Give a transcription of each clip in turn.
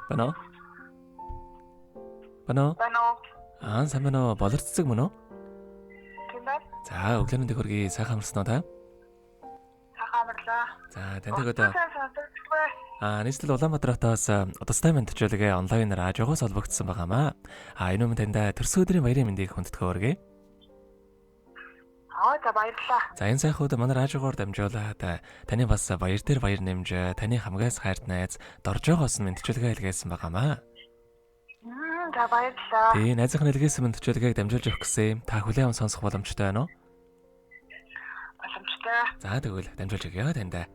Байна уу? Байна уу? Байна уу? Сайн байна уу? Болорццэг мөн үү? Тийм байна. За, өглөөний хөргий сайхан амарсан уу та? Сайхан амарлаа. За, таньдаг одоо нийслэл Улаанбаатар хотоос удастай мэдчилгээ онлайнаар ажигоос холбогдсон байгаамаа. Энэ өмнө таньда төрсөн өдрийн баярын мэндийг хүндэтгэх өргөе. За баярлалаа. За, энэ сайхан өдөр манай ажигоор дамжуулаад таны бас баяр дээр баяр нэмж, таны хамгаас хайрт найз доржоогоос нь мэдчилгээ илгээсэн байгаамаа. За баярлалаа. Тэгээ найзынхны илгээсэн мэдчилгээг дамжуулж өгөх гэсэн та хүлээм сонсох боломжтой байна уу? Боломжтой. За, тэгвэл дамжуулж өгье таньда.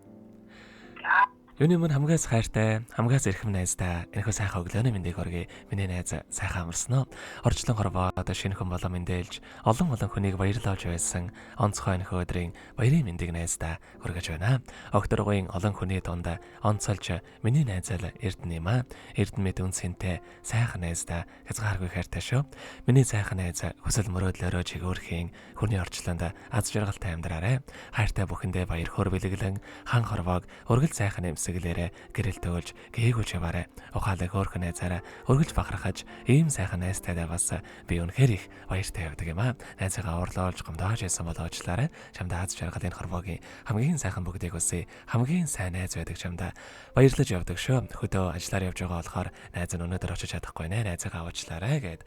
За. Юуны мөн хамгаас хайртай, хамгаас эрхэм найзтай энэхүү сайхан өглөөний мэндийг хүргэе. Миний найз сайхан амарсан уу? Орчлон хорвоод шинэхэн болоо мэндэлж, олон хүнийг баярлуулж байсан онцгой энэхүү өдрийн баярын мэндийг найздаа хүргэж байна. Огторгогийн олон хүний дунд онцолж миний найзал Эрдэнэ юм аа. Эрдэнэ мэд үнсэнтэй сайхан найздаа хязгааргүй хайртай шүү. Миний сайхан найз хүсэл мөрөөдлөөрөө чигөөрхийн хүний орчлонд аз жаргалтай амьдраарай. Хайртай бүхэндээ баяр хөөр бэлэглэн хан хорвоог өргөл сайхан эмсэглээрэ гэрэл төөлж гээгүүч яваарай. Ухаалаг хөөрхөн найзаараа өргөлж бахархаж ийм сайхан найзтайдаа бас би үнэхээр их баяртай явдаг юм аа. Найзгаа уурлуулж гомдоож байсан бол уучлаарай. Чамдаа аз жаргалын хорвоогийн хамгийн сайхан бүгдийг хүсье. Хамгийн сайн найз байдаг чамдаа баярлаж явдаг шүү. Хөдөө ажиллаар явж байгаа болохоор найз нь өнөөдөр очиж чадахгүй нэ. Найзгаа уучлаарай гэд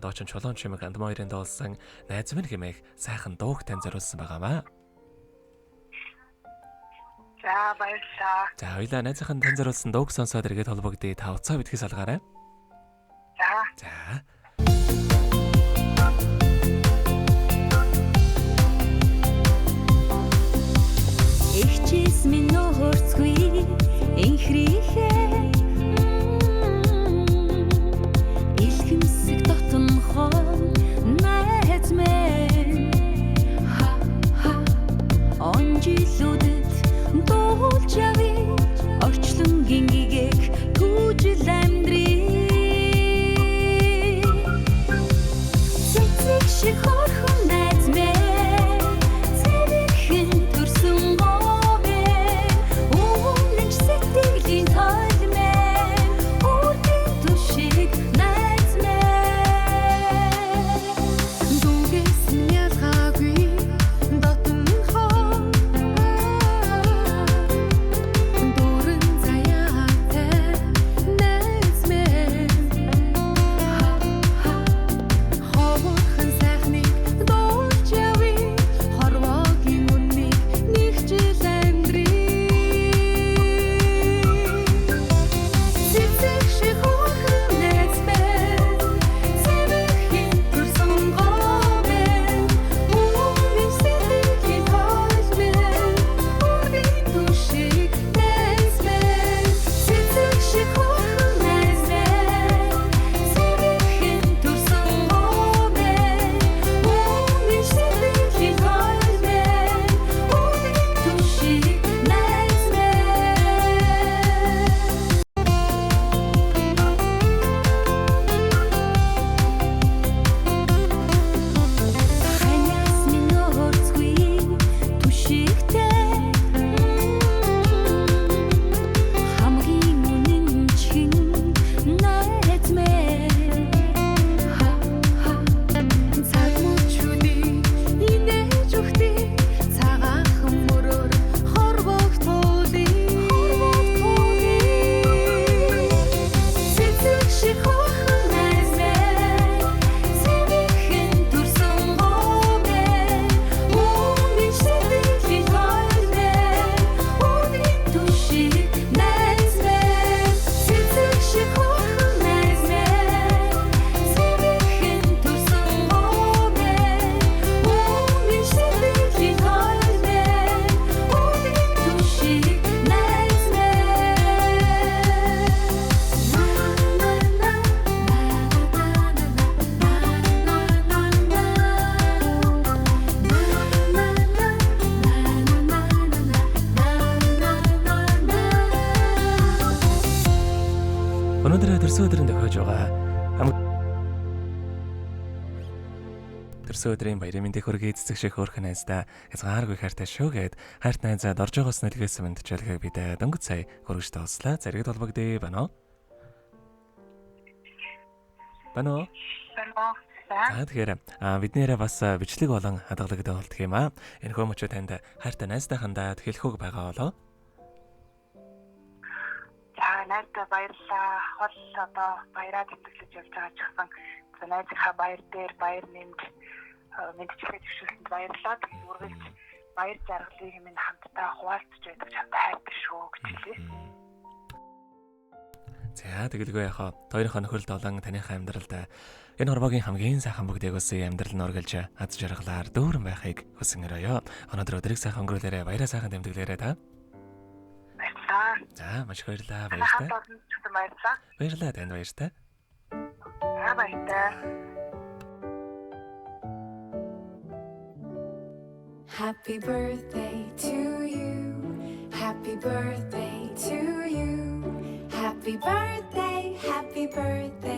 доочин чулуун чимэг андмаа хоёрын дуулсан найз минь хэмээх сайхан дууг тань зориулсан байгаамаа. За баярлалаа. За хоёлаа найзынхаа тань зориулсан дууг сонсоод эргээд холбогдъё. Та уцаа битгий салгаарай. За. Ихчис минь нөхөрцгүй инхрихээ илхэмсэг дотнохоо найз мэн онжилүүдэд дуулж явъя орчлон гингээг түүжил амьдрий цэцэг шиг хорхон найз мэн цэвэрхэн төрсөн Өнөөдөр төрсөн өдрийн тохиож байгаа төрсөн өдрийн баярын мэндийг хүргэе. Цэцэг шиг хөөрхөн найздаа хязгааргүй хайртай шүү гэд хайрт найзаа доржоогоос нэлгээсэн мэдчилгээг бид дөнгөж сая хүргэж тоослаа. Зэрэгт холбогдъё байна уу? Байна уу? За. Тэгэхээр биднээрээ бас бичлэг болон хадгалагд болдго юм аа. Энэ хүмүүчүүд танд хайртай найзтайхандаа хэлэх үг байгаа болоо. За, найздаа баярлалаа. Хол одоо баяраа тэмдэглэж явж байгаа ч гэсэн найзынхаа баяр дээр баяр нэмж мэдчилгээ төвшүүлсэнд баярлалаа. Тэгээд үргэлж баяр жаргалыг минь хамтдаа хуваалцж байдаг чамтай хайртай шүү гэж хэлье. За тэгэлгүй яхаа хоёрынхоо нөхөрлөлд болон таныхаа амьдралд энэ хорвогийн хамгийн сайхан бүгдийг өсөй амьдрал нь оргилж аз жаргалаар дүүрэн байхыг хүсэн өрөөё. Өнөөдөр өдрийг сайхан өнгөрүүлээрэ баяраа сайхан тэмдэглээрэй та. Баярлалаа. За маш их баярлалаа баяртай. Баярлалаа. Баярлалаа танд баяртай. За баярлалаа. Happy birthday to you. Happy birthday to you. Happy birthday, happy birthday.